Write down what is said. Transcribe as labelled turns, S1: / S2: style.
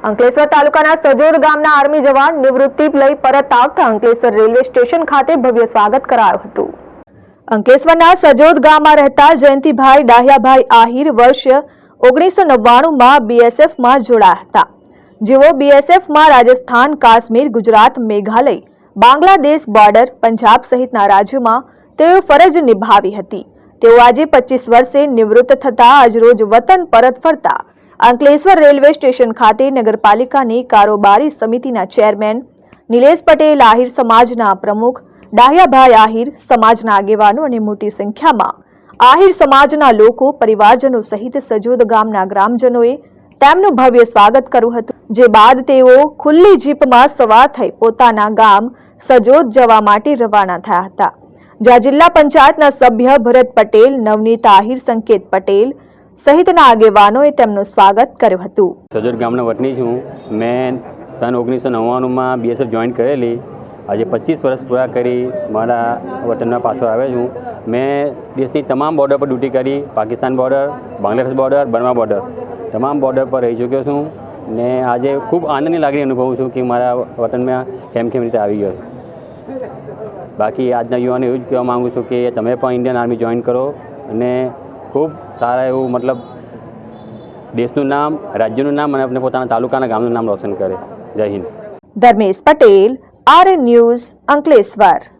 S1: અંકલેશ્વર તાલુકાના સજોદ ગામના આર્મી જવાન નિવૃત્તિ લઈ પરત આવતા અંકલેશ્વર રેલવે સ્ટેશન ખાતે ભવ્ય સ્વાગત કરાયું હતું। અંકલેશ્વરના સજોદ ગામમાં રહેતા જયંતિભાઈ ડાહ્યાભાઈ આહિર વર્ષ 1999માં બીએસએફમાં જોડાયા હતા। જેઓ બીએસએફમાં રાજસ્થાન, કાશ્મીર, ગુજરાત, મેઘાલય, બાંગ્લાદેશ બોર્ડર, પંજાબ સહિતના રાજ્યોમાં તેઓ ફરજ નિભાવી હતી। તેઓ આજે 25 વર્ષે નિવૃત્ત થતા આજરોજ વતન પરત ફરતા અંકલેશ્વર રેલવે સ્ટેશન ખાતે નગરપાલિકાની કારોબારી સમિતિના ચેરમેન નિલેશ પટેલ, આહિર સમાજના પ્રમુખ ડાહ્યાભાઈ આહિર, સમાજના આગેવાનો અને મોટી સંખ્યામાં આહિર સમાજના લોકો, પરિવારજનો સહિત સજોદ ગામના ગ્રામજનોએ તેમનું ભવ્ય સ્વાગત કર્યું હતું। જે બાદ તેઓ ખુલ્લી જીપમાં સવાર થઈ પોતાના ગામ સજોદ જવા માટે રવાના થયા હતા। જ્યાં જિલ્લા પંચાયતના સભ્ય ભરત પટેલ, નવનીત આહિર, સંકેત પટેલ સહિતના આગેવાનોએ તેમનું સ્વાગત કર્યું હતું।
S2: સજોદ ગામનો વતની છું। મેં સન 1999માં બીએસએફ જોઈન કરેલી। આજે 25 વર્ષ પૂરા કરી મારા વતનમાં પાછો આવ્યો છું। મેં દેશની તમામ બોર્ડર પર ડ્યુટી કરી, Pakistan border, Bangladesh border, Burma border, તમામ બોર્ડર પર રહી ચૂક્યો છું ને આજે ખૂબ આનંદની લાગણી અનુભવું છું કે મારા વતનમાં કેમ રીતે આવી ગયો। બાકી આજના યુવાને એવું જ કહેવા માગું છું કે તમે પણ ઇન્ડિયન આર્મી જોઈન કરો અને ખૂબ સારા એવું મતલબ દેશનું નામ, રાજ્યનું નામ અને આપણે પોતાના તાલુકાના ગામનું નામ રોશન કરે। જય હિન્દ।
S1: Dharmesh Patel, RN News, Ankleshwar.